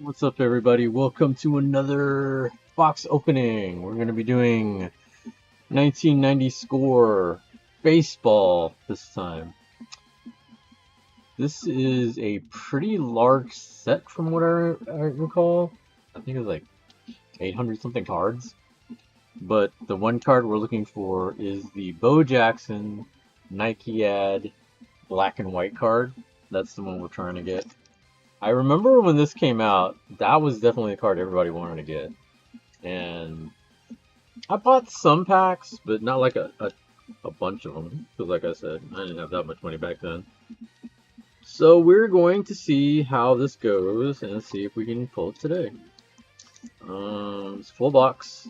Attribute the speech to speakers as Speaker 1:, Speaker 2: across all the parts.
Speaker 1: What's up, everybody? Welcome to another box opening. We're going to be doing 1990 Score baseball this time. This is a pretty large set from what I recall. I think it's like 800 something cards. But the one card we're looking for is the Bo Jackson Nike ad black and white card. That's the one we're trying to get. I remember when this came out, that was definitely a card everybody wanted to get. And I bought some packs, but not like a bunch of them. Because like I said, I didn't have that much money back then. So we're going to see how this goes and see if we can pull it today. It's full box.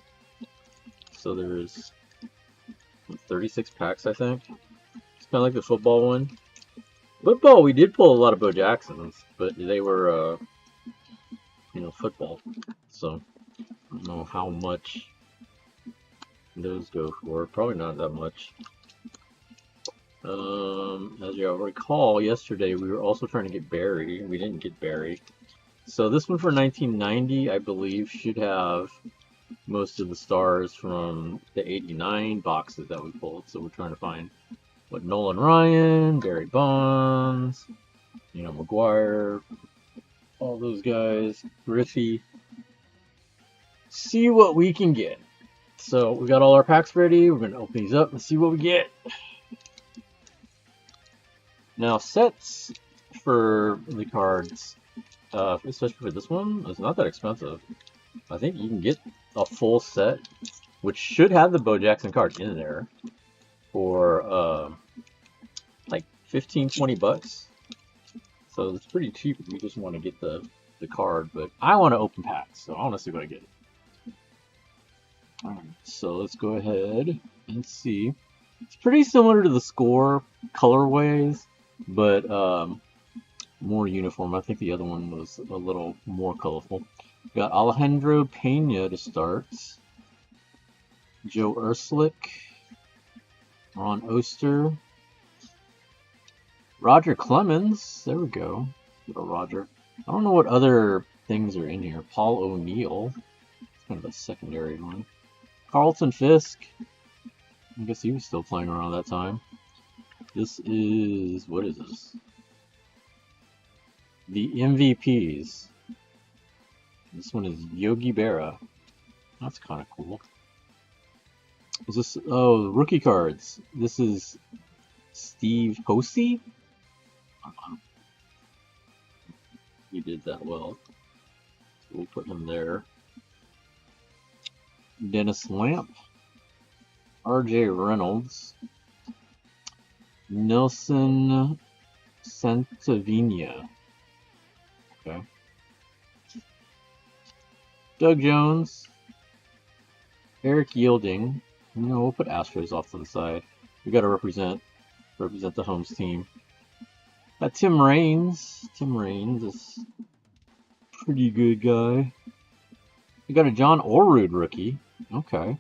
Speaker 1: So there's 36 packs, I think. It's kind of like the football one. Football, we did pull a lot of Bo Jacksons, but they were, football. So I don't know how much those go for. Probably not that much. As you recall, yesterday we were also trying to get Barry. We didn't get Barry. So this one for 1990, I believe, should have most of the stars from the 89 boxes that we pulled. So we're trying to find what Nolan Ryan, Barry Bonds, McGuire, all those guys, Griffey. See what we can get. So we got all our packs ready. We're going to open these up and see what we get. Now, sets for the cards, especially for this one, is not that expensive. I think you can get a full set, which should have the Bo Jackson card in there, for like 15-20 bucks. So it's pretty cheap if you just want to get the card, but I want to open packs, so I want to see what I get. Alright, so let's go ahead and see. It's pretty similar to the Score colorways, but more uniform. I think the other one was a little more colorful. Got Alejandro Pena to start. Joe Urslick. Ron Oster. Roger Clemens. There we go. Little Roger. I don't know what other things are in here. Paul O'Neill. It's kind of a secondary one. Carlton Fisk. I guess he was still playing around that time. This is... what is this? The MVPs. This one is Yogi Berra. That's kind of cool. Is this... oh, rookie cards. This is Steve Hosey? He did that well. So we'll put him there. Dennis Lamp. R.J. Reynolds. Nelson Santavina. Okay. Doug Jones. Eric Yielding. We'll put Astros off to the side. We got to represent the home's team. Got Tim Raines. Tim Raines is a pretty good guy. We got a John Orrud rookie. Okay.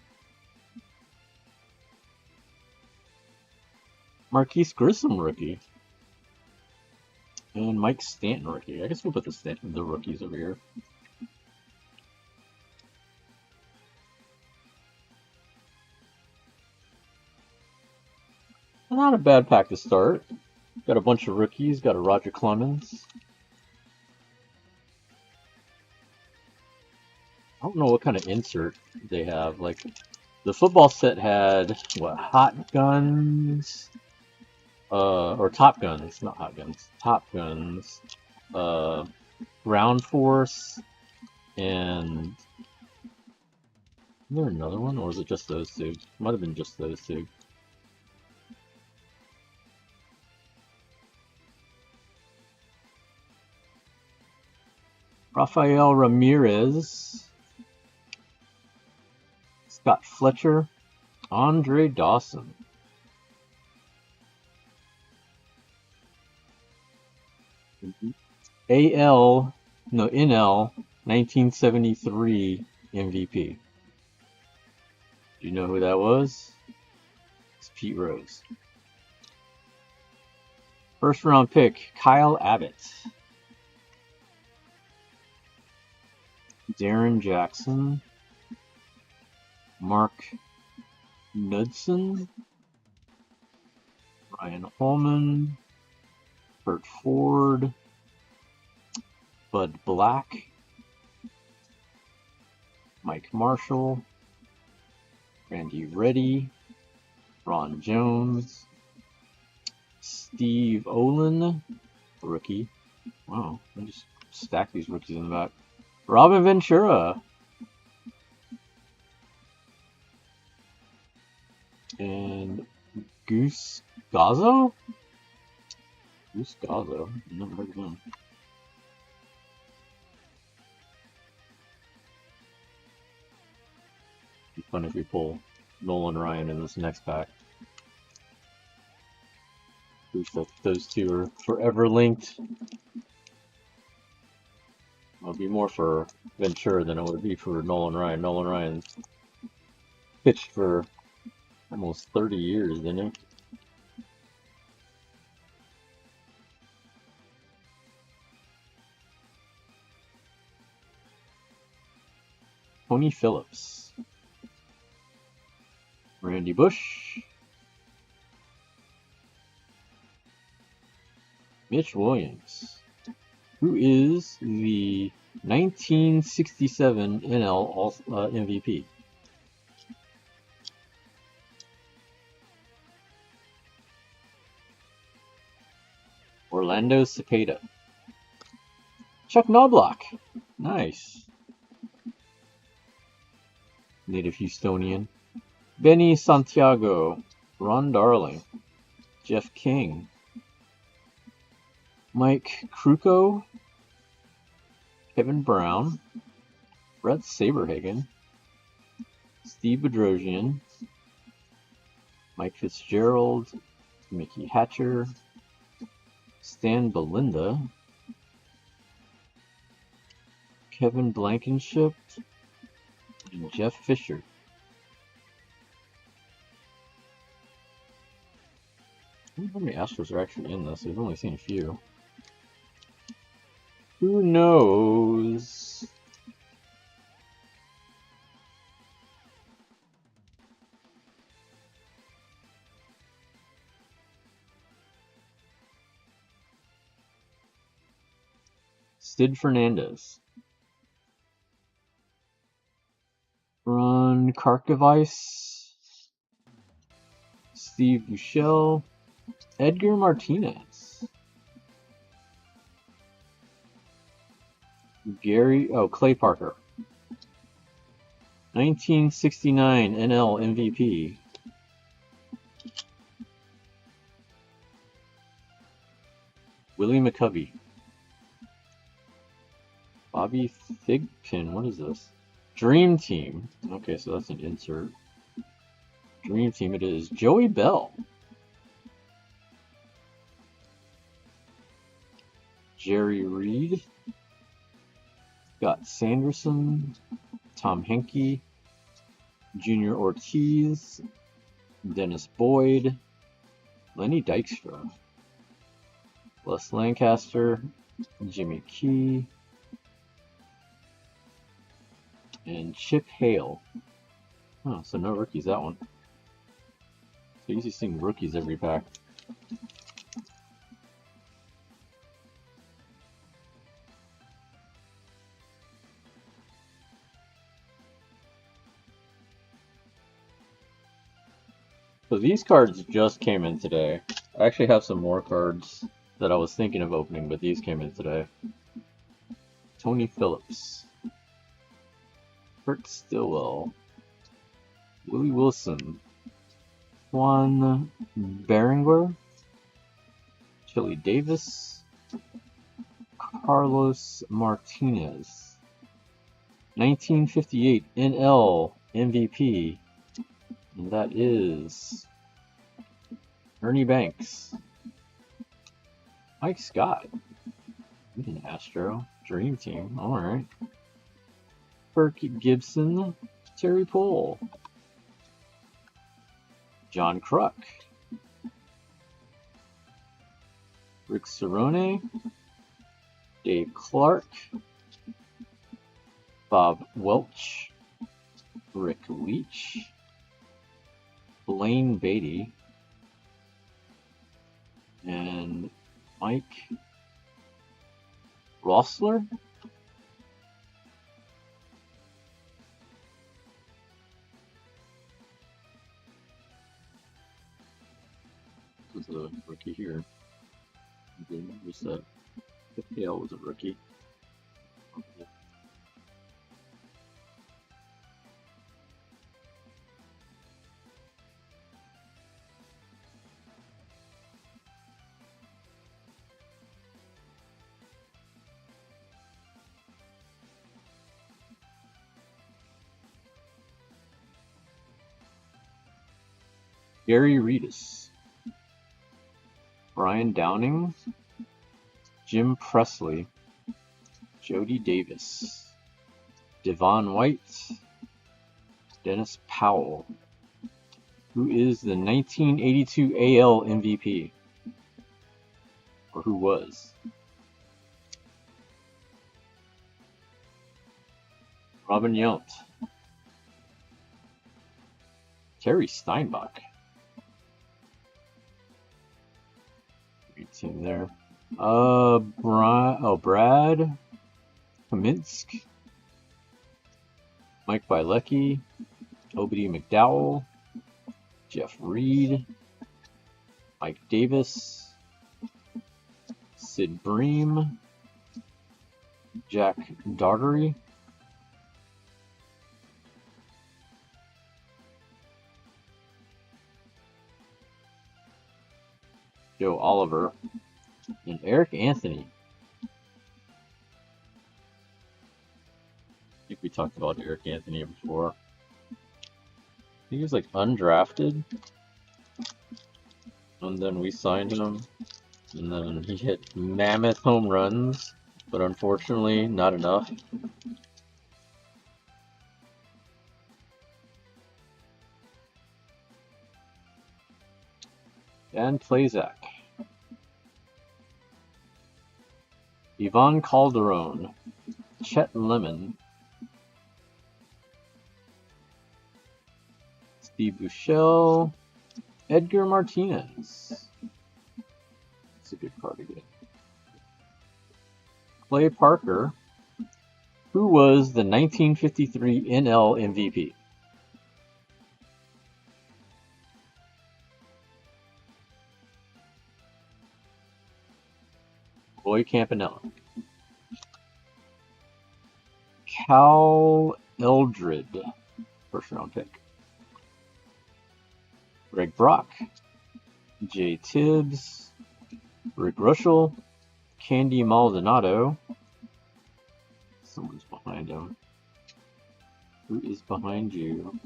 Speaker 1: Marquise Grissom rookie. And Mike Stanton rookie. I guess we'll put the rookies over here. Not a bad pack to start. Got a bunch of rookies. Got a Roger Clemens. I don't know what kind of insert they have. Like, the football set had, what, Hot Guns? Or Top Guns, not Hot Guns. Top Guns. Ground Force. And... is there another one? Or is it just those two? Might have been just those two. Rafael Ramirez. Scott Fletcher. Andre Dawson. NL 1973 MVP. Do you know who that was? It's Pete Rose. First round pick, Kyle Abbott. Darren Jackson, Mark Knudsen, Ryan Holman, Kurt Ford, Bud Black, Mike Marshall, Randy Reddy, Ron Jones, Steve Olin, rookie. Wow, I just stacked these rookies in the back. Robin Ventura. And Goose Gazzo? Goose Gazzo? Never heard of him. Be fun if we pull Nolan Ryan in this next pack. Those two are forever linked. It'll be more for Ventura than it would be for Nolan Ryan. Nolan Ryan pitched for almost 30 years, didn't he? Tony Phillips. Randy Bush. Mitch Williams, who is the 1967 NL MVP. Orlando Cepeda. Chuck Knobloch. Nice. Native Houstonian. Benny Santiago. Ron Darling. Jeff King. Mike Krukow. Kevin Brown. Brett Saberhagen. Steve Bedrosian. Mike Fitzgerald. Mickey Hatcher. Stan Belinda. Kevin Blankenship. And Jeff Fisher. I wonder how many Astros are actually in this. I've only seen a few. Who knows? Sid Fernandez. Ron Karkovice. Steve Buechele. Edgar Martinez. Clay Parker. 1969 NL MVP. Willie McCovey. Bobby Thigpen, what is this? Dream Team. Okay, so that's an insert. Dream Team it is. Joey Bell. Jerry Reed. Scott Sanderson. Tom Henke. Junior Ortiz. Dennis Boyd. Lenny Dykstra. Les Lancaster. Jimmy Key. And Chip Hale. Oh, so no rookies that one. So usually seeing rookies every pack. So these cards just came in today. I actually have some more cards that I was thinking of opening, but these came in today. Tony Phillips. Kurt Stillwell. Willie Wilson. Juan Berenguer. Chili Davis. Carlos Martinez. 1958 NL MVP. And that is Ernie Banks. Mike Scott. He's an Astro. Dream Team. Alright. Kirk Gibson. Terry Pohl. John Kruk. Rick Cerrone. Dave Clark. Bob Welch, Rick Leach, Blaine Beatty, and Mike Rossler. This is a rookie here. Who's that? Hale was a rookie. Gary Reedus, Brian Downing, Jim Presley, Jody Davis, Devon White, Dennis Powell, who is the 1982 AL MVP, or who was. Robin Yount, Terry Steinbach. Great team there. Brad Kaminsk, Mike Bilecki, Obedy McDowell, Jeff Reed, Mike Davis, Sid Bream, Jack Daugherty, Joe Oliver, and Eric Anthony. I think we talked about Eric Anthony before. He was like undrafted, and then we signed him, and then he hit mammoth home runs, but unfortunately not enough. Dan Plazak, Ivan Calderon, Chet Lemon, Steve Buechele, Edgar Martinez. That's a good card to get. Clay Parker, who was the 1953 NL MVP. Roy Campanella. Cal Eldred, first round pick. Greg Brock, Jay Tibbs, Rick Rushell, Candy Maldonado. Someone's behind him. Who is behind you?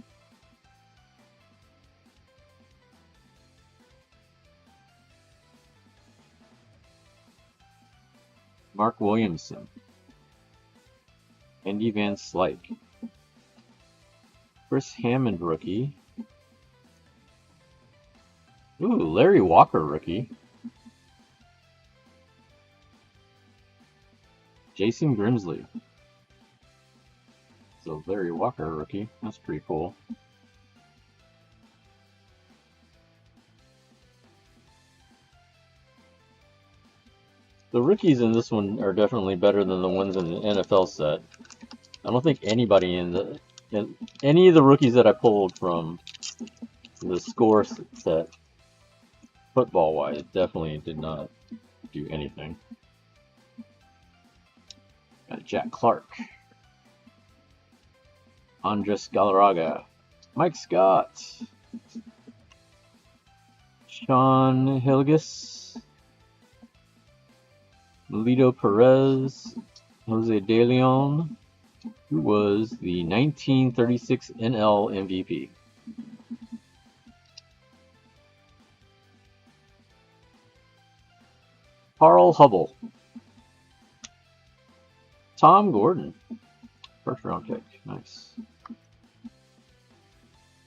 Speaker 1: Mark Williamson, Andy Van Slyke, Chris Hammond rookie. Ooh, Larry Walker rookie. Jason Grimsley. So Larry Walker rookie. That's pretty cool. The rookies in this one are definitely better than the ones in the NFL set. I don't think anybody in any of the rookies that I pulled from the Score set, football-wise, definitely did not do anything. Got Jack Clark, Andres Galarraga, Mike Scott, Sean Hilgis, Melito Perez, Jose De Leon, who was the 1936 NL MVP. Carl Hubble, Tom Gordon, first round pick, nice.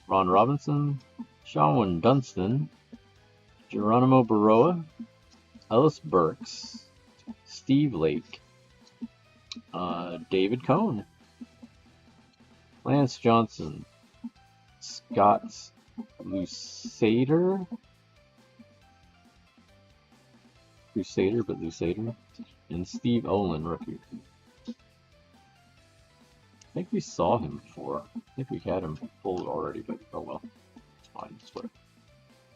Speaker 1: Ron Robinson, Shawn Dunston, Geronimo Baroa, Ellis Burks, Steve Lake, David Cohn, Lance Johnson, Scott Lusader, and Steve Olin, rookie. I think we saw him before. I think we had him pulled already, but oh well. It's fine.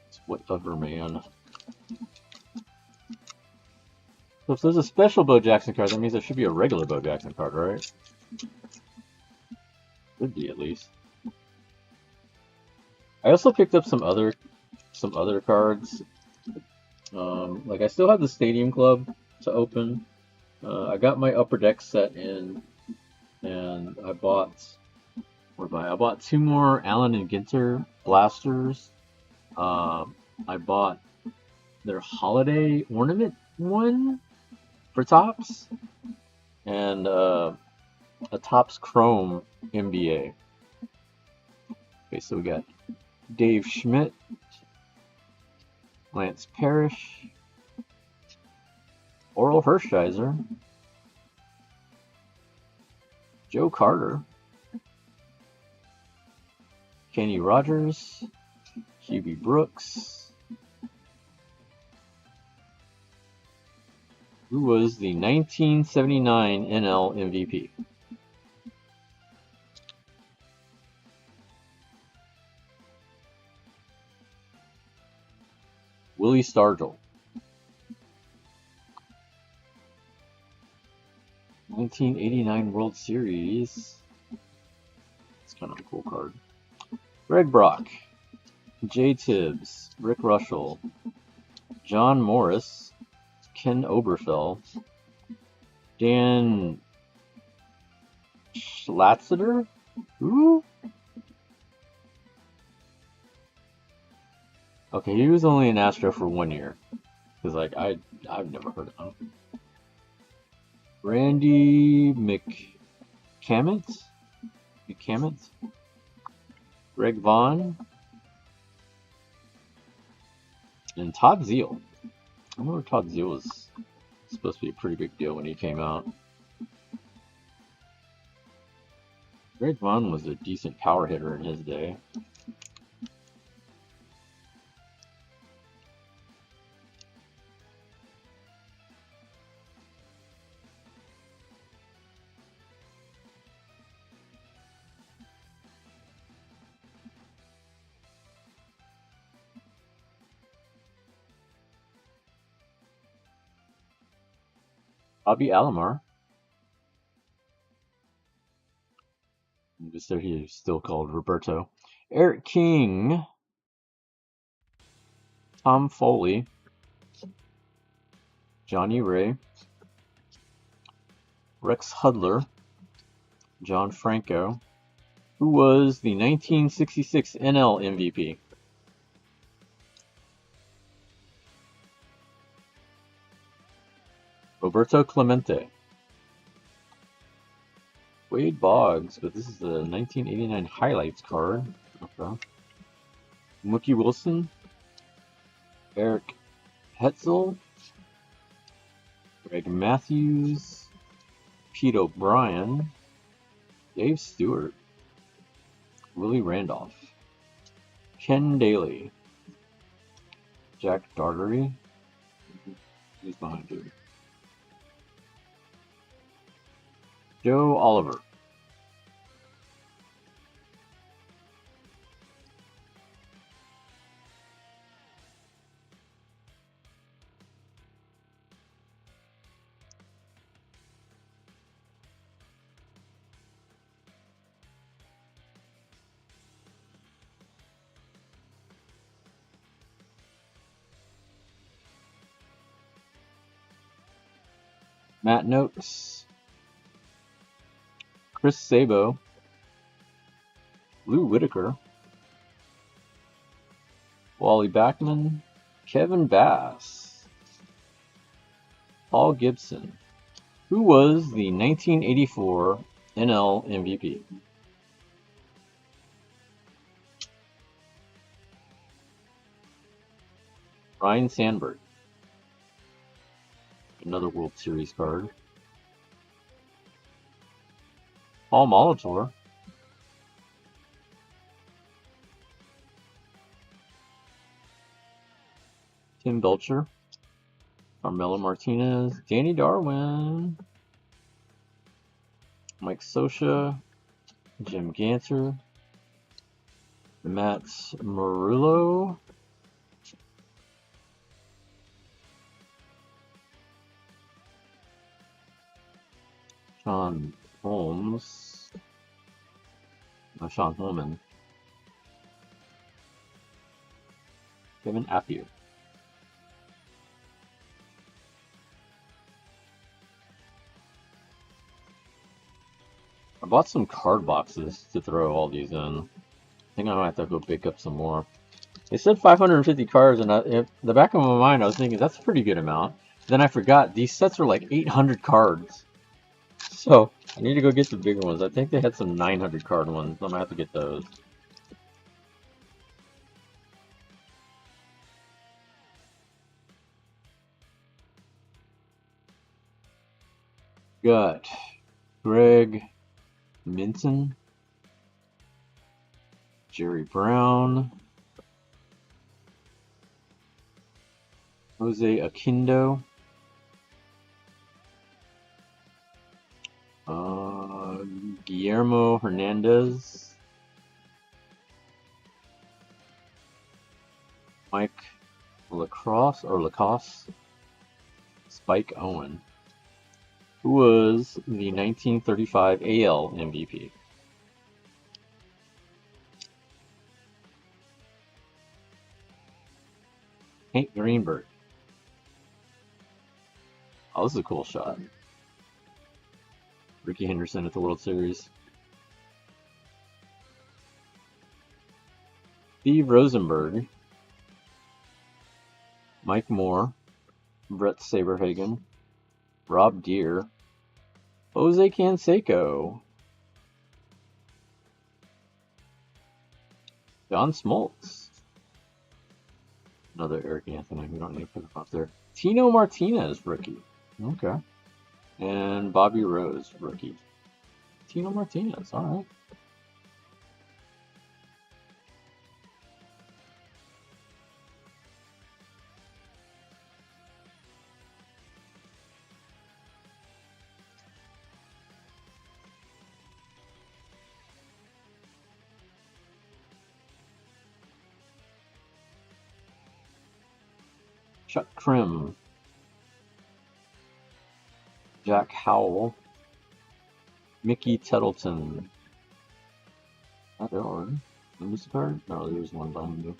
Speaker 1: It's whatever, man. So if there's a special Bo Jackson card, that means there should be a regular Bo Jackson card, right? Should be, at least. I also picked up some other cards. Like I still have the Stadium Club to open. I got my Upper Deck set in, and I bought 2 more Allen and Ginter blasters. I bought their holiday ornament one for Topps, and a Topps Chrome NBA. Okay, so we got Dave Schmidt, Lance Parrish, Oral Hershiser, Joe Carter, Kenny Rogers, Hubie Brooks, who was the 1979 NL MVP. Willie Stargell. 1989 World Series. It's kind of a cool card. Greg Brock, Jay Tibbs, Rick Russell, John Morris, Ken Oberfell, Dan Schlatzeder? Who? Okay, he was only an Astro for 1 year. Because, like, I've never heard of him. Randy McCammett? Greg Vaughn? And Todd Zeile. I remember Todd Zeile was supposed to be a pretty big deal when he came out. Greg Vaughn was a decent power hitter in his day. Bobby Alomar. Just there, he is still called Roberto. Eric King. Tom Foley. Johnny Ray. Rex Hudler. John Franco, who was the 1966 NL MVP. Roberto Clemente. Wade Boggs, but this is the 1989 highlights card. Okay. Mookie Wilson. Eric Hetzel. Greg Matthews. Pete O'Brien. Dave Stewart. Willie Randolph. Ken Daly. Jack Dartery. Who's behind you? Joe Oliver. Matt Noakes. Chris Sabo. Lou Whitaker. Wally Backman. Kevin Bass. Paul Gibson, who was the 1984 NL MVP. Ryan Sandberg. Another World Series card. Paul Molitor. Tim Belcher, Carmelo Martinez, Danny Darwin, Mike Scioscia, Jim Ganter, Matt Murillo, Sean Holmes, no, Sean Holman, Kevin Appier. I bought some card boxes to throw all these in. I think I might have to go pick up some more. They said 550 cards, and in the back of my mind, I was thinking that's a pretty good amount. Then I forgot these sets are like 800 cards, so I need to go get the bigger ones. I think they had some 900 card ones. I'm gonna have to get those. Got Greg Minton, Jerry Brown, Jose Akindo, Guillermo Hernandez, Mike Lacoste, Spike Owen, who was the 1935 AL MVP. Hank Greenberg. Oh, this is a cool shot. Ricky Henderson at the World Series. Steve Rosenberg. Mike Moore. Brett Saberhagen. Rob Deere. Jose Canseco. John Smoltz. Another Eric Anthony. We don't need to put him up there. Tino Martinez, rookie. Okay. And Bobby Rose, rookie. Tino Martinez, all right. Chuck Krim. Jack Howell. Mickey Tettleton. Oh, there are. Is this a card? No, there's one behind you.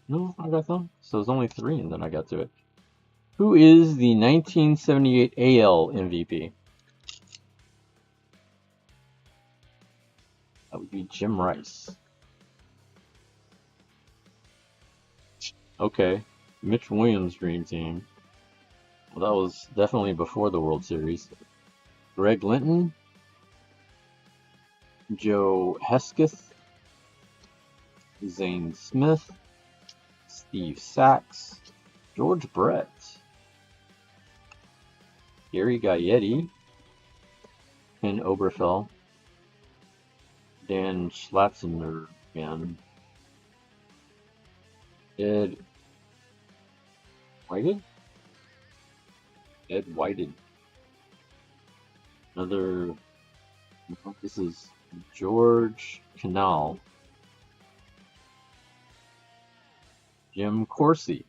Speaker 1: No, I got them. So there's only 3, and then I got to it. Who is the 1978 AL MVP? That would be Jim Rice. Okay, Mitch Williams' dream team. Well, that was definitely before the World Series. Greg Linton, Joe Hesketh, Zane Smith, Steve Sachs, George Brett, Gary Gaetti, Ken Oberfell, Dan Schlatzener again, Ed Whited? Ed Whited. Another, this is George Canal. Jim Corsi.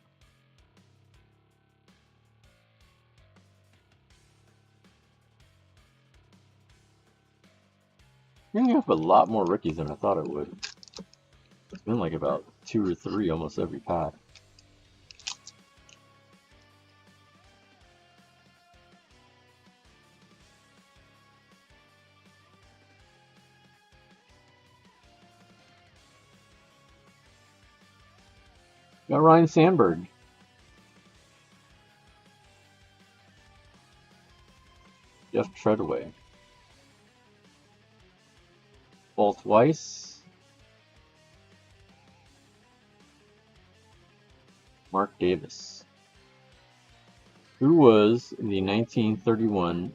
Speaker 1: You're gonna have a lot more rookies than I thought it would. It's been like about 2 or 3 almost every pack. Got Ryan Sandberg. Jeff Treadaway. Walt Weiss. Mark Davis. Who was the 1931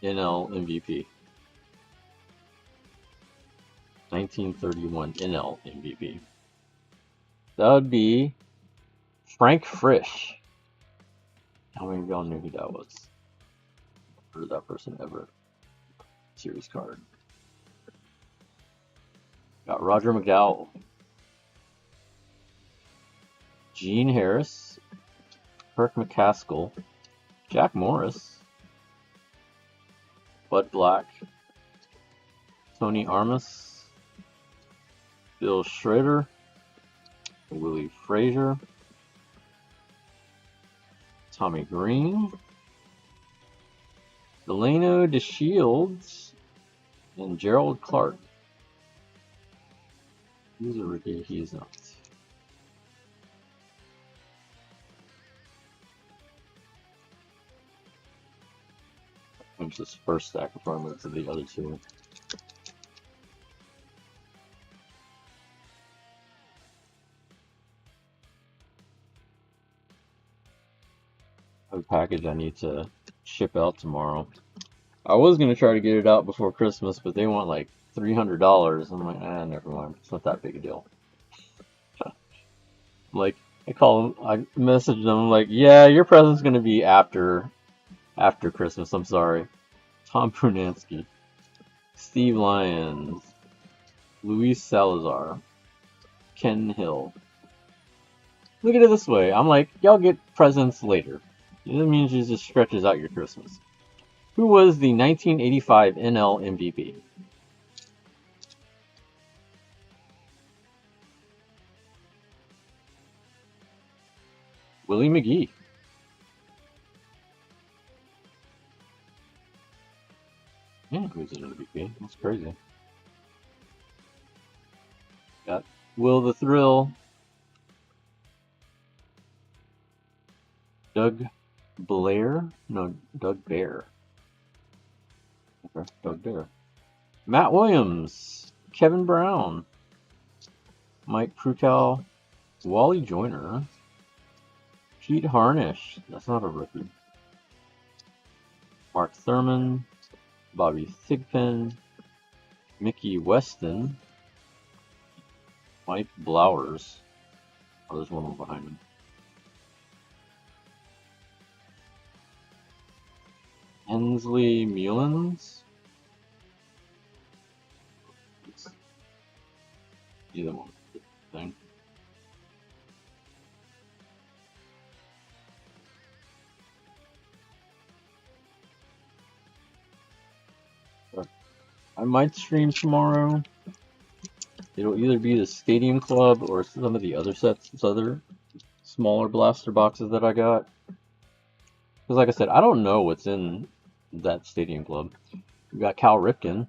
Speaker 1: NL MVP? 1931 NL MVP. That would be Frank Frisch. How many of y'all knew who that was? Heard of that person ever? Series card. Got Roger McDowell, Gene Harris, Kirk McCaskill, Jack Morris, Bud Black, Tony Armas, Bill Schrader, Willie Frazier, Tommy Green, Delano DeShields, and Gerald Clark. He's a rookie, he is not. Finish this first stack before I move to the other two. A package I need to ship out tomorrow. I was gonna try to get it out before Christmas, but they want like $300. I'm like, never mind. It's not that big a deal. Like, I message them. I'm like, yeah, your present's gonna be after Christmas. I'm sorry. Tom Brunansky, Steve Lyons, Luis Salazar, Ken Hill. Look at it this way. I'm like, y'all get presents later. That means it just stretches out your Christmas. Who was the 1985 NL MVP? Willie McGee. Yeah, who's an MVP? That's crazy. Got Will the Thrill, Doug Blair? No, Doug Bear. Okay, Doug Bear. Matt Williams, Kevin Brown, Mike Krukow, Wally Joyner, Pete Harnish. That's not a rookie. Mark Thurman, Bobby Thigpen, Mickey Weston, Mike Blowers. Oh, there's one behind him. Hensley Mullins. Either one thing. I might stream tomorrow. It'll either be the Stadium Club or some of the other sets, other smaller blaster boxes that I got. Because like I said, I don't know what's in that Stadium Club. We got Cal Ripken.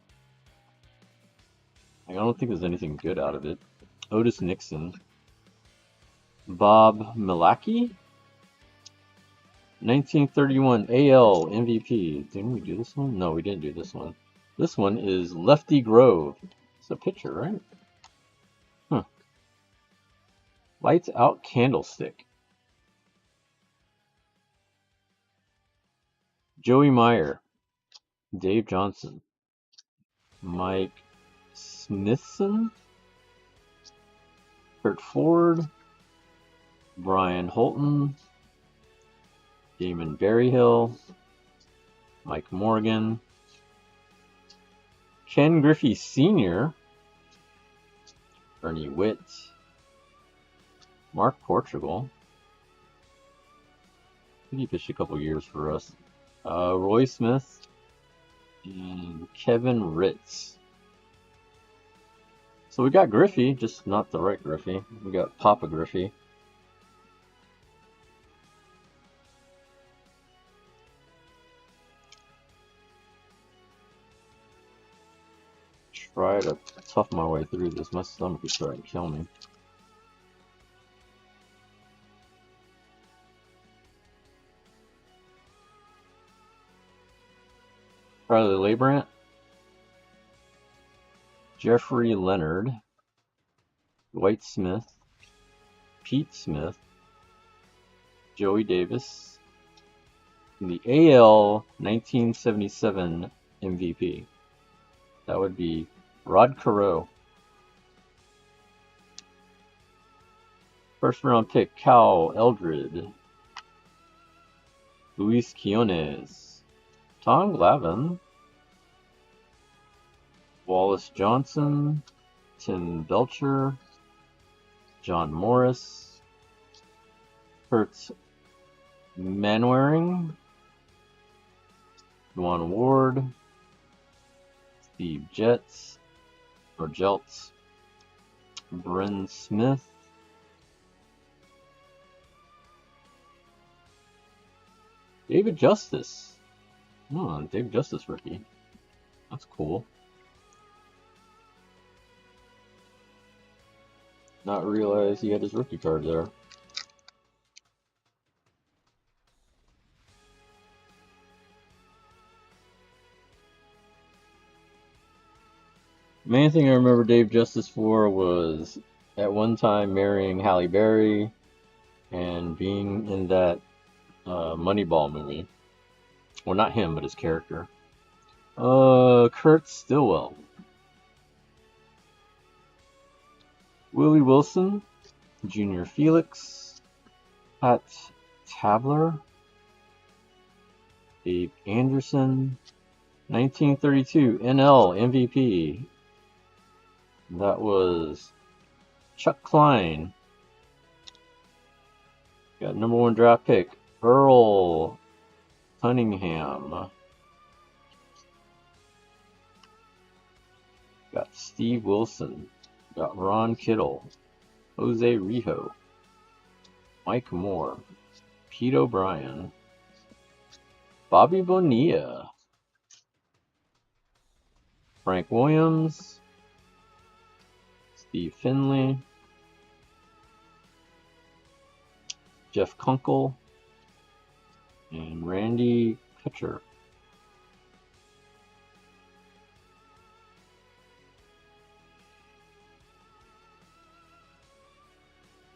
Speaker 1: I don't think there's anything good out of it. Otis Nixon. Bob Milacki. 1931 AL MVP. Didn't we do this one? No, we didn't do this one. This one is Lefty Grove. It's a pitcher, right? Huh. Lights Out Candlestick. Joey Meyer. Dave Johnson. Mike Smithson. Kurt Ford. Brian Holton. Damon Berryhill. Mike Morgan. Ken Griffey Sr., Ernie Witt, Mark Portugal. I think he pitched a couple years for us. Roy Smith and Kevin Ritz. So we got Griffey, just not the right Griffey. We got Papa Griffey. Try to tough my way through this. My stomach is starting to kill me. Charlie Leibrandt, Jeffrey Leonard, Dwight Smith, Pete Smith, Joey Davis, and the AL 1977 MVP. That would be Rod Carew. First round pick, Cal Eldred. Luis Quinones. Tom Glavine. Wallace Johnson. Tim Belcher. John Morris. Kurt Manwaring. Juan Ward. Steve Jeltz. Bryn Smith. David Justice. Oh, David Justice rookie. That's cool. Not realize he had his rookie card there. Main thing I remember Dave Justice for was at one time marrying Halle Berry and being in that Moneyball movie. Well, not him, but his character. Kurt Stillwell. Willie Wilson. Junior Felix. Pat Tabler. Dave Anderson. 1932 NL MVP. That was Chuck Klein. Got #1 draft pick, Earl Cunningham. Got Steve Wilson. Got Ron Kittle. Jose Rijo. Mike Moore. Pete O'Brien. Bobby Bonilla. Frank Williams. Steve Finley. Jeff Kunkel. And Randy Kutcher.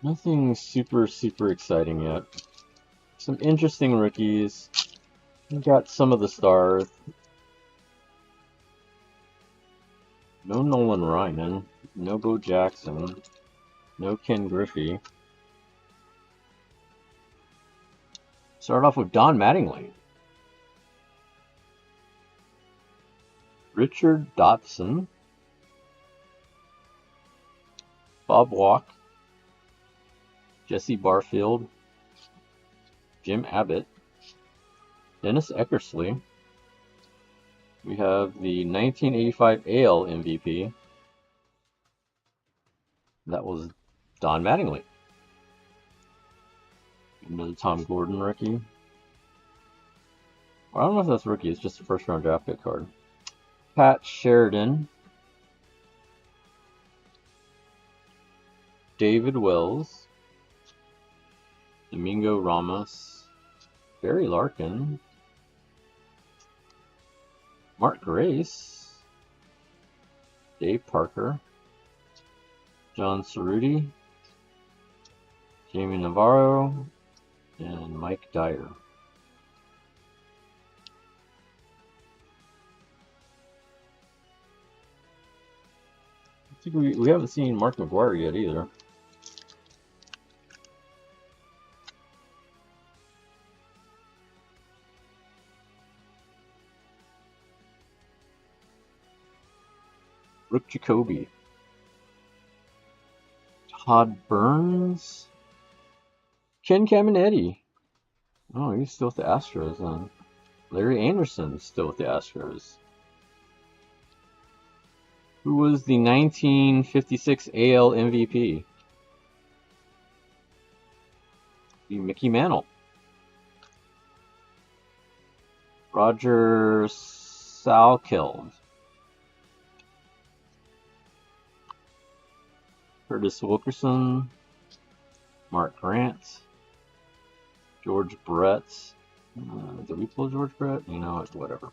Speaker 1: Nothing super exciting yet. Some interesting rookies. We got some of the stars. No Nolan Ryan. No Bo Jackson. No Ken Griffey. Start off with Don Mattingly. Richard Dotson. Bob Walk. Jesse Barfield. Jim Abbott. Dennis Eckersley. We have the 1985 AL MVP. That was Don Mattingly. Another Tom Gordon rookie. I don't know if that's rookie, it's just a first round draft pick card. Pat Sheridan. David Wells. Domingo Ramos. Barry Larkin. Mark Grace. Dave Parker. John Cerruti. Jamie Navarro. And Mike Dyer. I think we haven't seen Mark McGwire yet either. Rick Jacoby. Todd Burns. Ken Caminetti. Oh, he's still with the Astros then. Larry Anderson still with the Astros. Who was the 1956 AL MVP? Mickey Mantle. Roger Salkeld. Curtis Wilkerson. Mark Grant. George Brett. Did we pull George Brett? You know, whatever.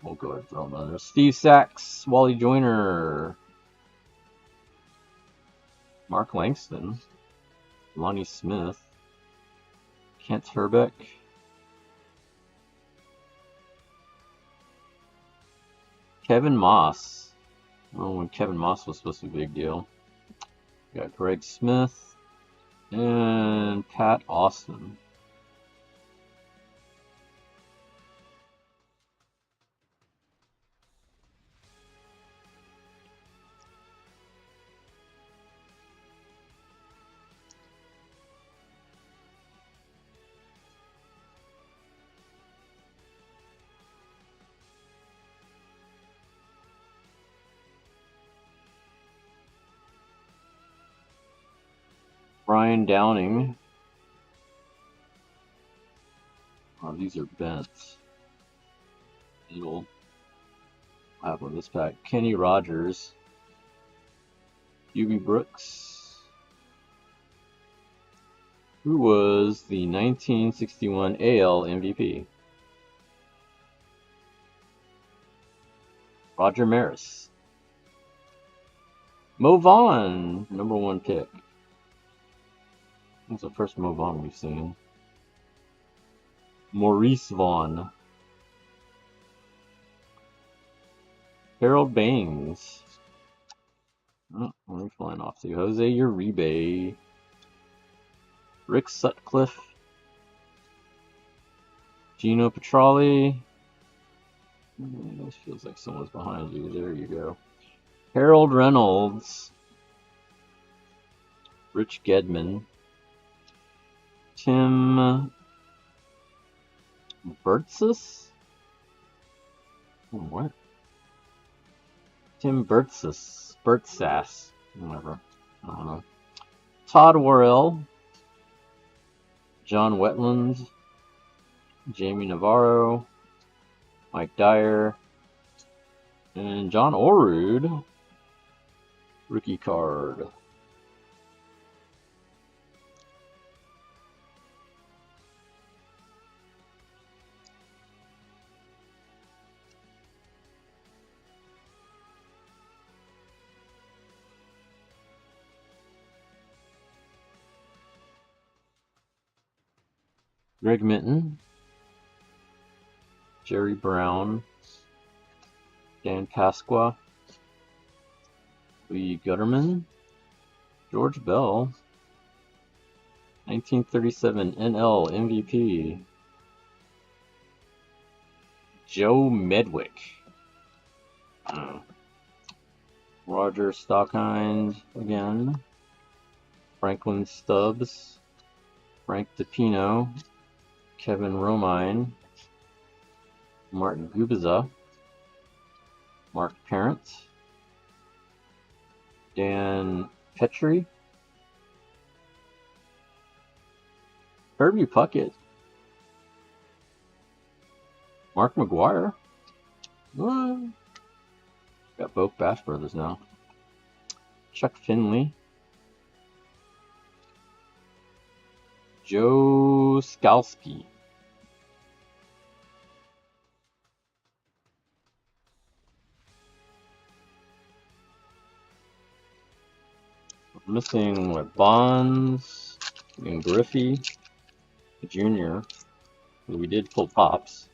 Speaker 1: We'll go ahead and throw him on there. Steve Sachs. Wally Joyner. Mark Langston. Lonnie Smith. Kent Herbeck. Kevin Moss. Oh, when Kevin Moss was supposed to be a big deal. We got Greg Smith. And Pat Austin. Brian Downing. Oh, these are bent. It'll have on this pack. Kenny Rogers. Hubie Brooks. Who was the 1961 AL MVP? Roger Maris. Mo Vaughn, #1 pick. That's the first Mo Vaughn we've seen. Maurice Vaughn. Harold Baines. Oh, where are we flying off to? Jose Uribe. Rick Sutcliffe. Gino Petralli. This feels like someone's behind you. There you go. Harold Reynolds. Rich Gedman. Tim Burtsus? What? Tim Burtsus. Burtsass. Whatever. I don't know. Todd Worrell. John Wetland. Jamie Navarro. Mike Dyer. And John Orud. Rookie card. Greg Minton. Jerry Brown. Dan Pasqua. Lee Gutterman. George Bell. 1937 NL MVP. Joe Medwick. Roger Stockhind again. Franklin Stubbs. Frank DePino. Kevin Romine. Martin Gubiza. Mark Parent. Dan Petrie. Herbie Puckett. Mark McGuire. What? Got both Bass brothers now. Chuck Finley. Joe Skalski. I'm missing what, Bonds and Griffey Jr. We did pull pops.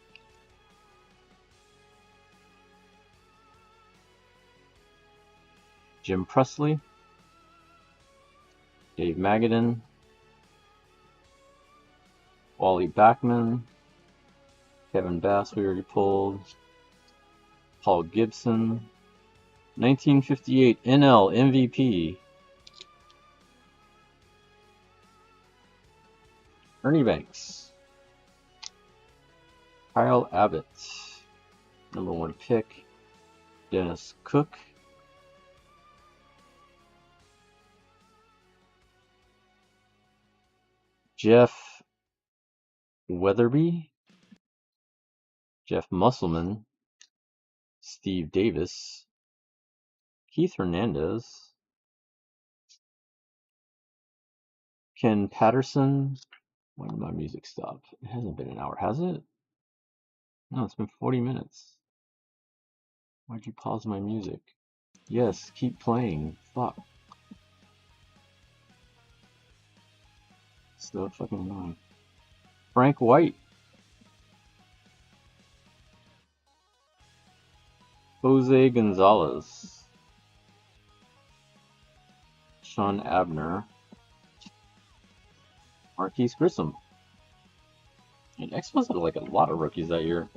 Speaker 1: Jim Presley. Dave Magadan. Wally Backman. Kevin Bass we already pulled. Paul Gibson. 1958 NL MVP. Ernie Banks. Kyle Abbott. #1 pick. Dennis Cook. Jeff Weatherby. Jeff Musselman. Steve Davis. Keith Hernandez. Ken Patterson. When did my music stop? It hasn't been an hour, has it? No, it's been 40 minutes. Why'd you pause my music? Yes, keep playing. Fuck. So fucking annoying. Frank White. Jose Gonzalez. Sean Abner. Marquise Grissom. And Expos had like a lot of rookies that year.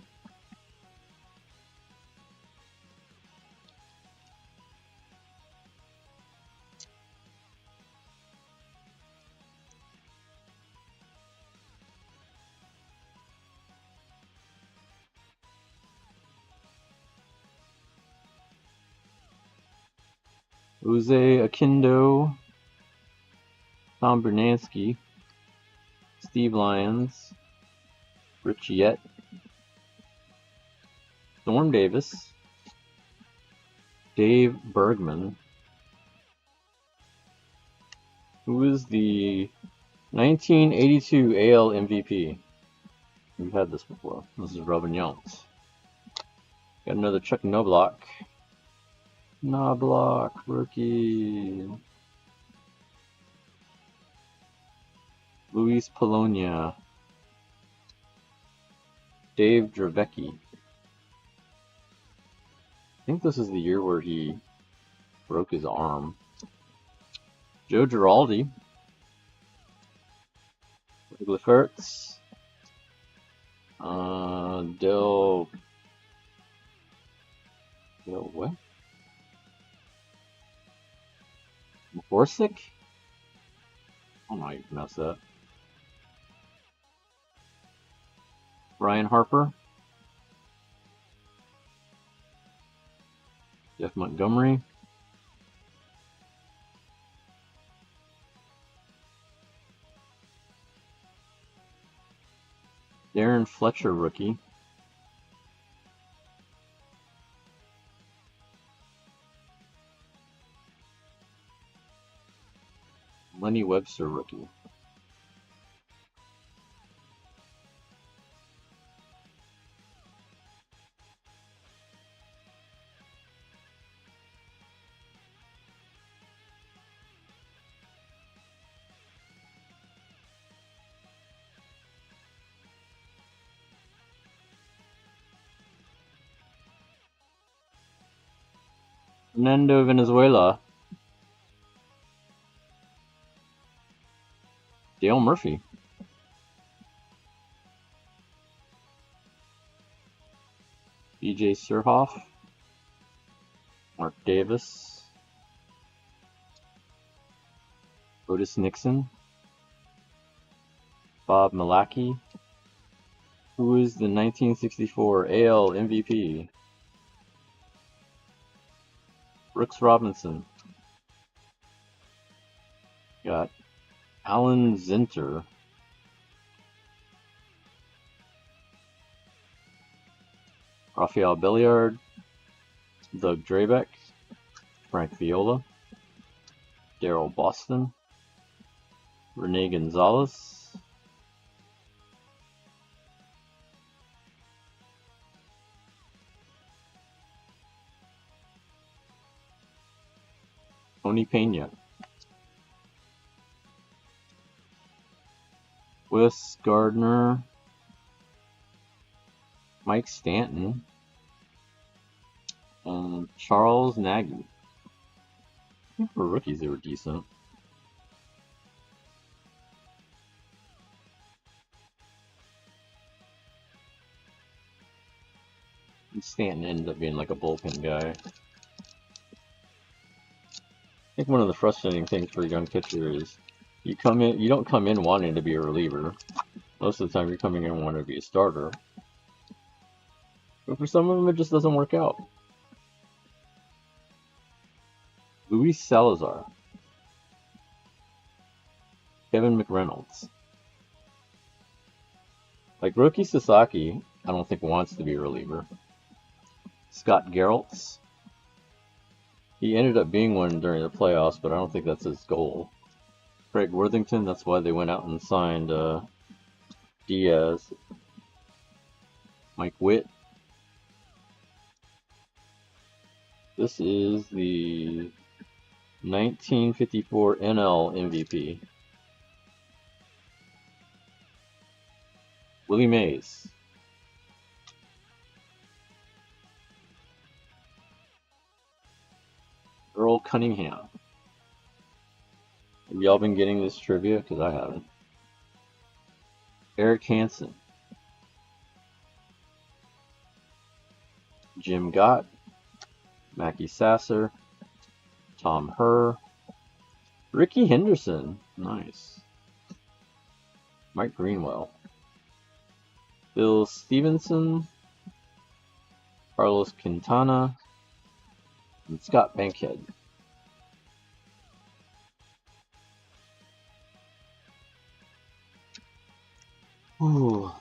Speaker 1: Jose Akindo, Tom Bernansky, Steve Lyons, Richie Storm Davis, Dave Bergman, who is the 1982 AL MVP. We've had this before. This is Robin Yount. Got another Chuck Knobloch. Knobloch, rookie. Luis Polonia. Dave Dravecki. I think this is the year where he broke his arm. Joe Giraldi. Greg Lefferts. Del what? Borsic? I don't know how you pronounce that. Brian Harper. Jeff Montgomery. Darren Fletcher, rookie. Lenny Webster, rookie. Fernando Venezuela. Dale Murphy. BJ Surhoff. Mark Davis. Otis Nixon. Bob Malachy. Who is the 1964 AL MVP? Brooks Robinson. Got Alan Zinter. Rafael Belliard. Doug Drabeck. Frank Viola. Daryl Boston. Rene Gonzalez. Tony Pena. Wes Gardner. Mike Stanton. And Charles Nagy. I think for rookies they were decent. And Stanton ended up being like a bullpen guy. I think one of the frustrating things for a young pitcher is you don't come in wanting to be a reliever. Most of the time you're coming in wanting to be a starter. But for some of them it just doesn't work out. Luis Salazar. Kevin McReynolds. Like rookie Sasaki, I don't think wants to be a reliever. Scott Geraltz. He ended up being one during the playoffs, but I don't think that's his goal. Craig Worthington, that's why they went out and signed Diaz. Mike Witt. This is the 1954 NL MVP. Willie Mays. Earl Cunningham. Have y'all been getting this trivia? Because I haven't. Eric Hansen, Jim Gott, Mackie Sasser, Tom Herr, Ricky Henderson, nice, Mike Greenwell, Bill Stevenson, Carlos Quintana, and Scott Bankhead. Ooh.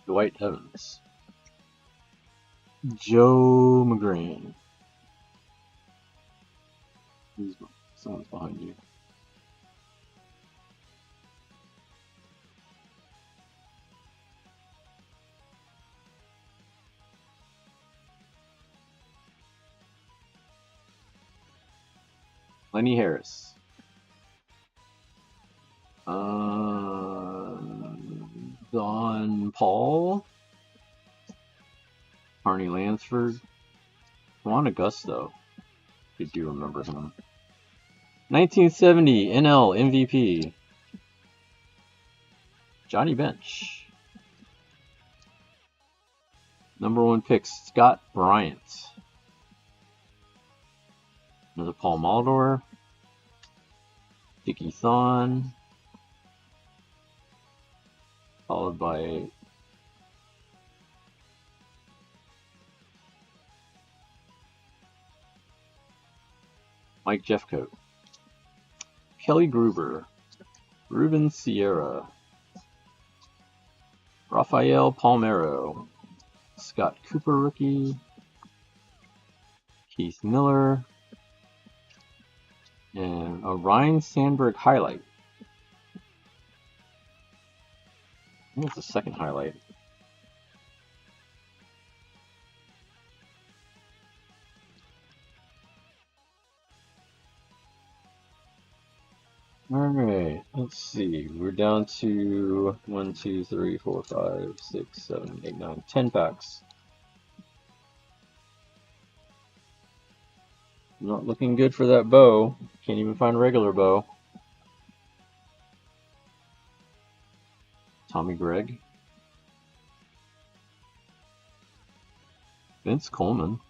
Speaker 1: Dwight Evans, Joe McGrane. Someone's behind you. Lenny Harris. Don Paul. Carney Lansford. Juan Augusto. You do remember him. 1970 NL MVP. Johnny Bench. Number 1 pick, Scott Bryant. Another Paul Maldor. Dickie Thon. Followed by Mike Jeffcoat. Kelly Gruber. Ruben Sierra. Rafael Palmeiro. Scott Cooper rookie. Keith Miller. And a Ryan Sandberg highlight. I think it's the second highlight. Alright, let's see. We're down to 1, 2, 3, 4, 5, 6, 7, 8, 9, 10 packs. Not looking good for that bow. Can't even find a regular bow. Tommy Gregg. Vince Coleman.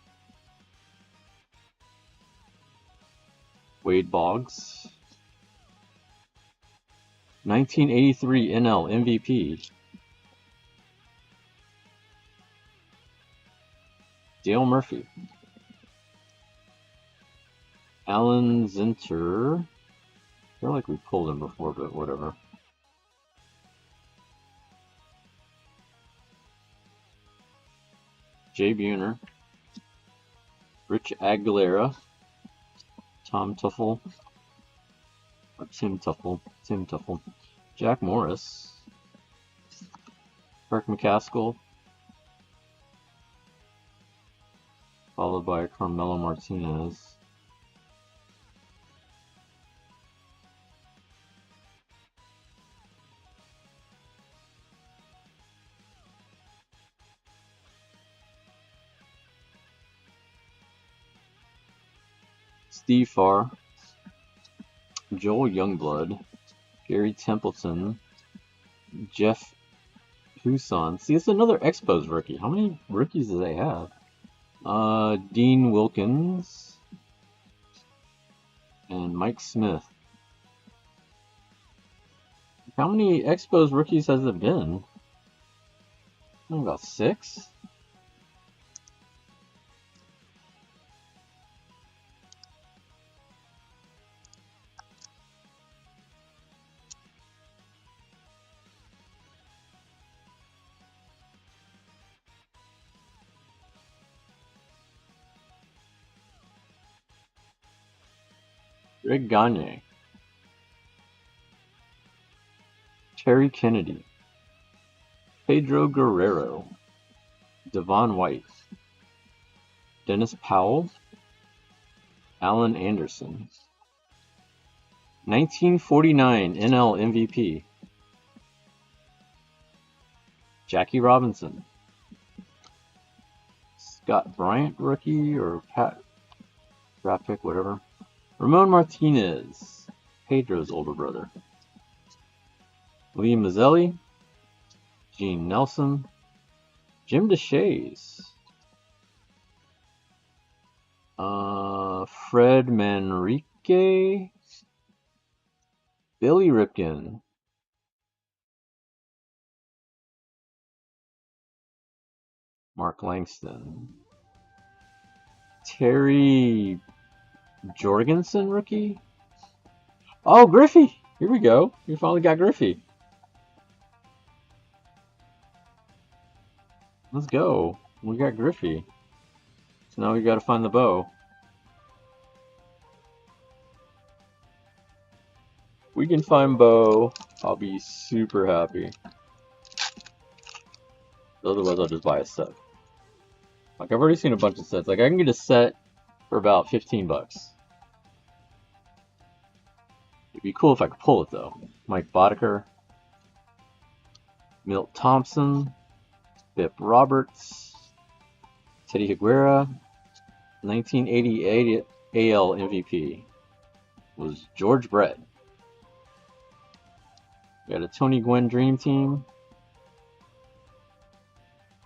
Speaker 1: Wade Boggs. 1983 NL MVP. Dale Murphy. Alan Zinter. I feel like we pulled him before, but whatever. Jay Buhner. Rich Aguilera. Tom Tuffle. Tim Tuffle. Jack Morris. Kirk McCaskill. Followed by Carmelo Martinez. Steve Farr. Joel Youngblood. Gary Templeton. Jeff Huson. See, it's another Expos rookie. How many rookies do they have? Dean Wilkins. And Mike Smith. How many Expos rookies has it been? About 6? Greg Gagne. Terry Kennedy. Pedro Guerrero. Devon White. Dennis Powell. Alan Anderson. 1949 NL MVP. Jackie Robinson. Scott Bryant rookie or Pat draft pick, whatever. Ramon Martinez, Pedro's older brother. Lee Mazzelli, Gene Nelson, Jim DeShays, Fred Manrique, Billy Ripken, Mark Langston, Terry Jorgensen rookie. Oh, Griffey! Here we go. We finally got Griffey. Let's go. We got Griffey. So now we gotta find the bow. We can find Bo. I'll be super happy. Otherwise, I'll just buy a set. Like, I've already seen a bunch of sets. Like, I can get a set for about 15 bucks. It'd be cool if I could pull it, though. Mike Boddicker, Milt Thompson, Bip Roberts, Teddy Higuera, 1988 AL MVP was George Brett. We got a Tony Gwynn Dream Team,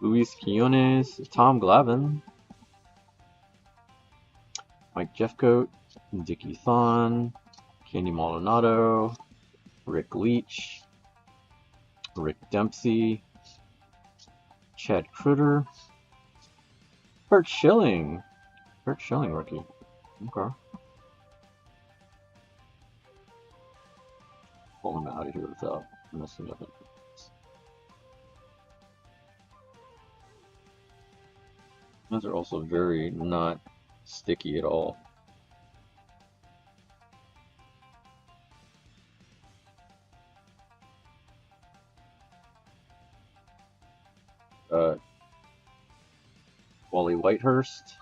Speaker 1: Luis Quinones, Tom Glavine, Mike Jeffcoat, Dickie Thon, Kenny Maldonado, Rick Leach, Rick Dempsey, Chad Critter, Kurt Schilling. Kurt Schilling rookie. Okay. Pull him out of here without messing up it. Those are also very not sticky at all. Wally Whitehurst,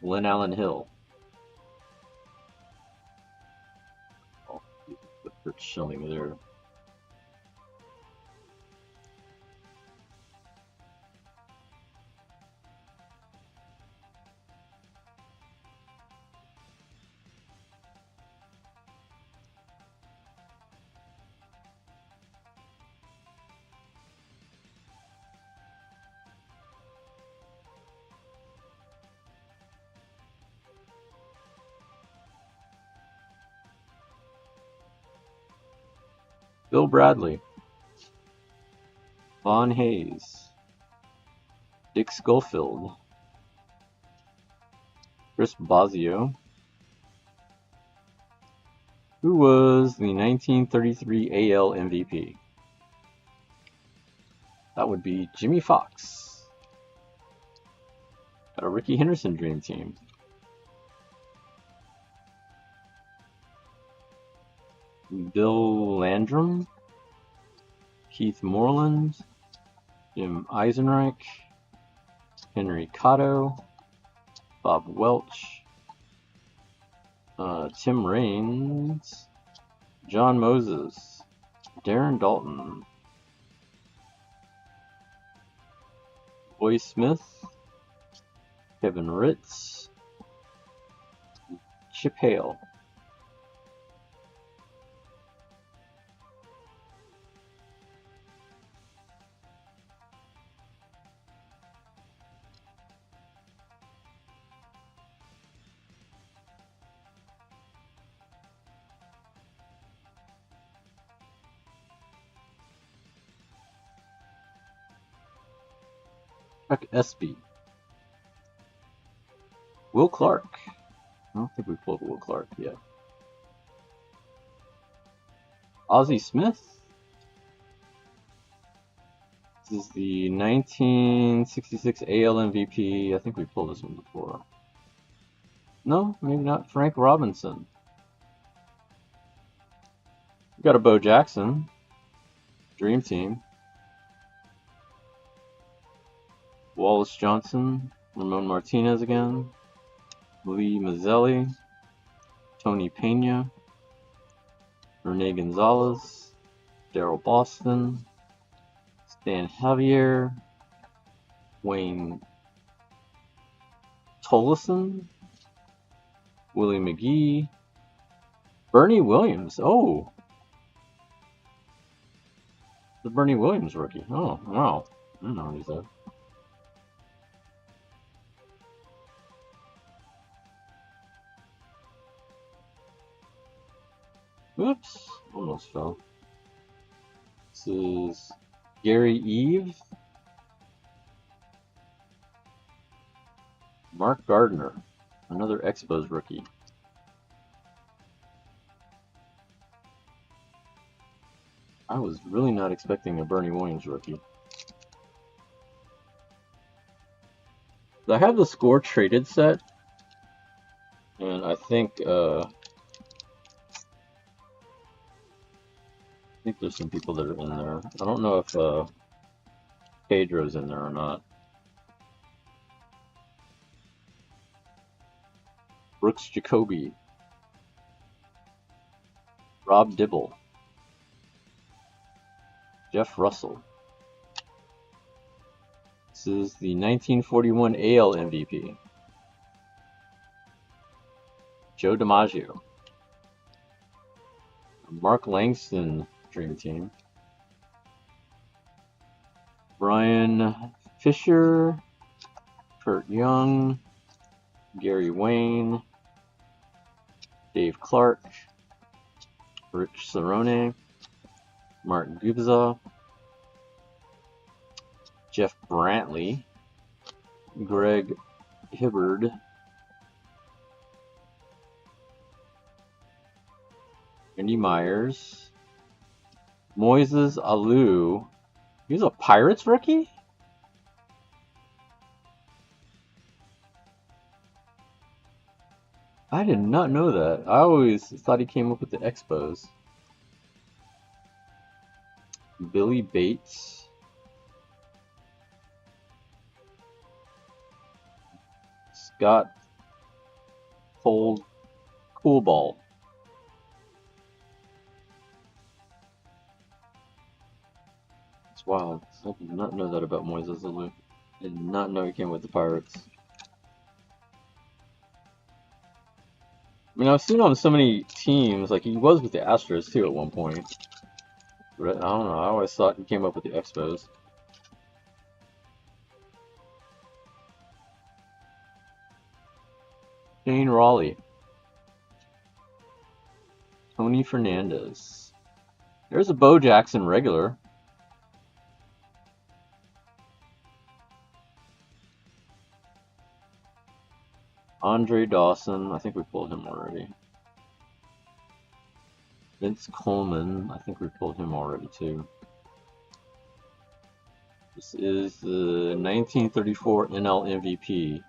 Speaker 1: Lynn Allen Hill. Oh, they're showing there. Bill Bradley, Vaughn Hayes, Dick Schofield, Chris Bosio, who was the 1933 AL MVP. That would be Jimmy Fox. Got a Ricky Henderson Dream Team. Bill Landrum, Keith Moreland, Jim Eisenreich, Henry Cotto, Bob Welch, Tim Raines, John Moses, Darren Dalton, Boy Smith, Kevin Ritz, Chip Hale. Chuck Espy, Will Clark. I don't think we pulled Will Clark yet. Ozzie Smith. This is the 1966 AL MVP. I think we pulled this one before. No, maybe not. Frank Robinson. We got a Bo Jackson Dream Team. Wallace Johnson, Ramon Martinez again, Lee Mazzelli, Tony Pena, Rene Gonzalez, Daryl Boston, Stan Javier, Wayne Tolleson, Willie McGee, Bernie Williams. Oh, the Bernie Williams rookie. Oh, wow. I don't know what he's there. Oops, almost fell. This is Gary Eve, Mark Gardner, another Expos rookie. I was really not expecting a Bernie Williams rookie. I have the Score traded set, and I think there's some people that are in there. I don't know if Pedro's in there or not. Brooks Jacoby, Rob Dibble, Jeff Russell. This is the 1941 AL MVP. Joe DiMaggio. Mark Langston Dream Team. Brian Fisher, Kurt Young, Gary Wayne, Dave Clark, Rich Cerrone, Mark Gubza, Jeff Brantley, Greg Hibbard, Andy Myers, Moises Alou. He's a Pirates rookie? I did not know that. I always thought he came up with the Expos. Billy Bates. Scott Coolball. It's wild. I did not know that about Moises Alou. I did not know he came with the Pirates. I mean, I've seen him on so many teams. Like, he was with the Astros, too, at one point. But I don't know. I always thought he came up with the Expos. Shane Raleigh. Tony Fernandez. There's a Bo Jackson regular. Andre Dawson. I think we pulled him already. Vince Coleman. I think we pulled him already, too. This is the 1934 NL MVP.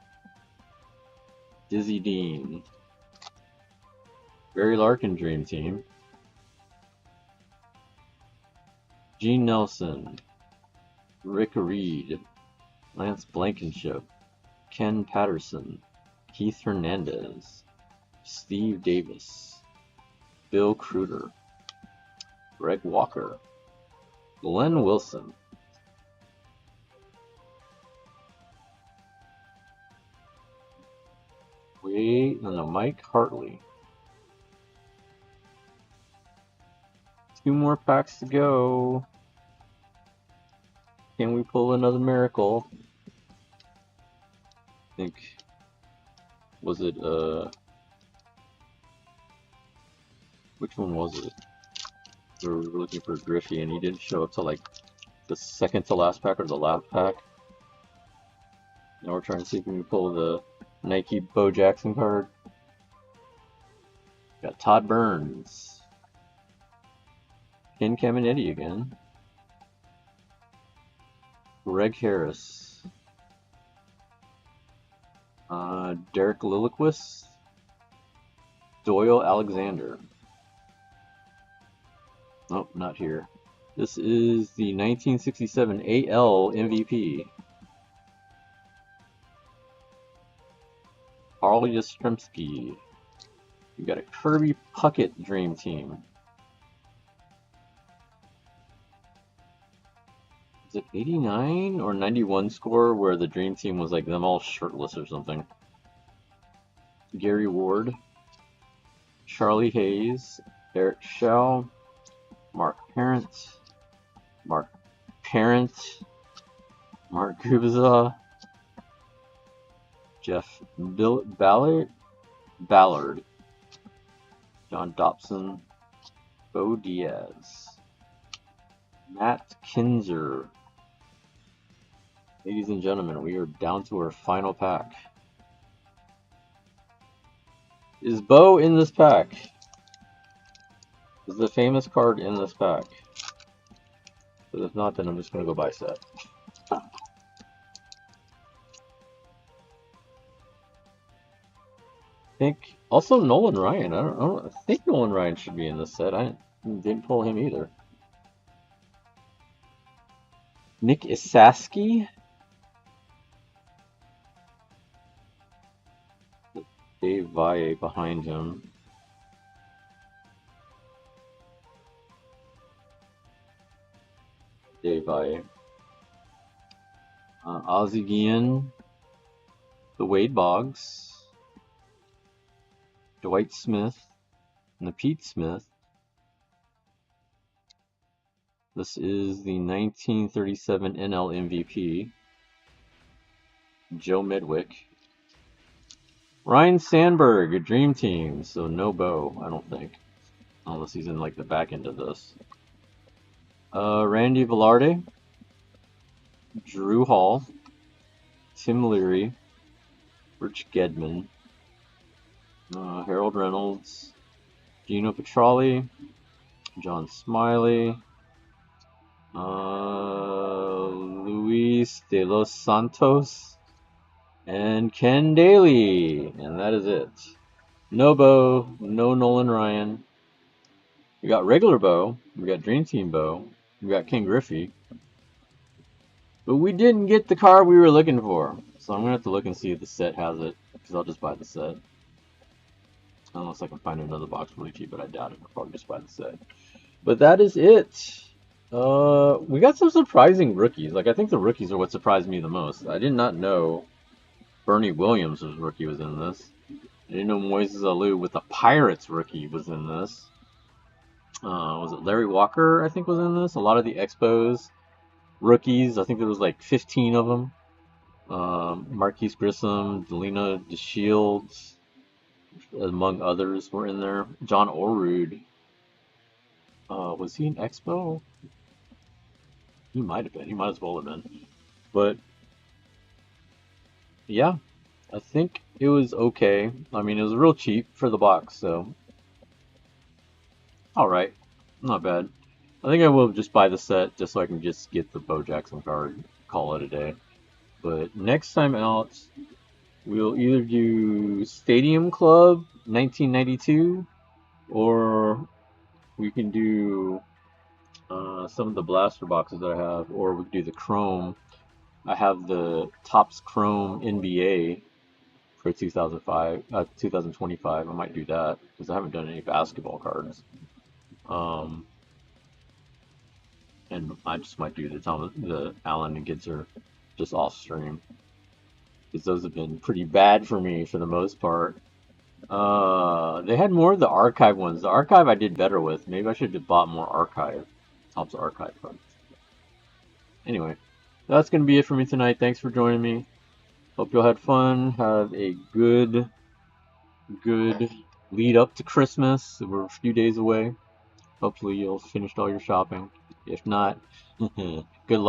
Speaker 1: Dizzy Dean. Barry Larkin Dream Team. Gene Nelson. Rick Reed. Lance Blankenship. Ken Patterson. Keith Hernandez. Steve Davis. Bill Kruger. Greg Walker. Glenn Wilson. Wait, and Mike Hartley. 2 more packs to go. Can we pull another miracle? I think, was it, which one was it? We were looking for Griffey and he didn't show up till like the second to last pack or the last pack. Now we're trying to see if we can pull the Nike Bo Jackson card. Got Todd Burns. Ken Caminiti again. Greg Harris. Derek Lilliquist. Doyle Alexander. Nope, not here. This is the 1967 AL MVP. Carl Yastrzemski. You got a Kirby Puckett Dream Team. it 89 or 91 score where the Dream Team was like them all shirtless or something? Gary Ward, Charlie Hayes, Eric Shell, Mark Parent, Mark Kubiza, Jeff Ballard, John Dobson, Bo Diaz, Matt Kinzer. Ladies and gentlemen, we are down to our final pack. Is Bo in this pack? Is the famous card in this pack? But if not, then I'm just going to go buy a set. I think also Nolan Ryan. I think Nolan Ryan should be in this set. I didn't pull him either. Nick Isaski. Dave Valle behind him. Dave Valle. Ozzie Guillen. The Wade Boggs. Dwight Smith. And the Pete Smith. This is the 1937 NL MVP. Joe Midwick. Ryan Sandberg, a Dream Team, so no Bo, I don't think. Unless he's in like the back end of this. Randy Velarde, Drew Hall, Tim Leary, Rich Gedman, Harold Reynolds, Gino Petralli, John Smiley, Luis de los Santos, and Ken Daly, and that is it. No Bo, no Nolan Ryan. We got regular Bo, we got Dream Team Bo, we got King Griffey, but we didn't get the card we were looking for. So I'm gonna have to look and see if the set has it, because I'll just buy the set. Unless I can find another box really cheap, but I doubt it. I'll probably just buy the set. But that is it. We got some surprising rookies. Like, I think the rookies are what surprised me the most. I did not know Bernie Williams' rookie was in this. I didn't know Moises Alou with the Pirates rookie was in this. Was it Larry Walker, I think, was in this? A lot of the Expos rookies, I think there was like 15 of them. Marquise Grissom, Delina DeShields, among others, were in there. John Orud. Was he an Expo? He might have been. He might as well have been. But yeah, I think it was okay. I mean, it was real cheap for the box, so alright. Not bad. I think I will just buy the set just so I can just get the Bo Jackson card, call it a day. But next time out, we'll either do Stadium Club 1992, or we can do some of the blaster boxes that I have, or we can do the Chrome. I have the Topps Chrome NBA for 2025. I might do that because I haven't done any basketball cards. And I just might do the Allen and Gitzer just off stream, because those have been pretty bad for me for the most part. They had more of the archive ones. The archive I did better with. Maybe I should have bought more archive. Topps archive cards. Anyway, that's going to be it for me tonight. Thanks for joining me. Hope you all had fun. Have a good lead up to Christmas. We're a few days away. Hopefully you'll finished all your shopping. If not, good luck.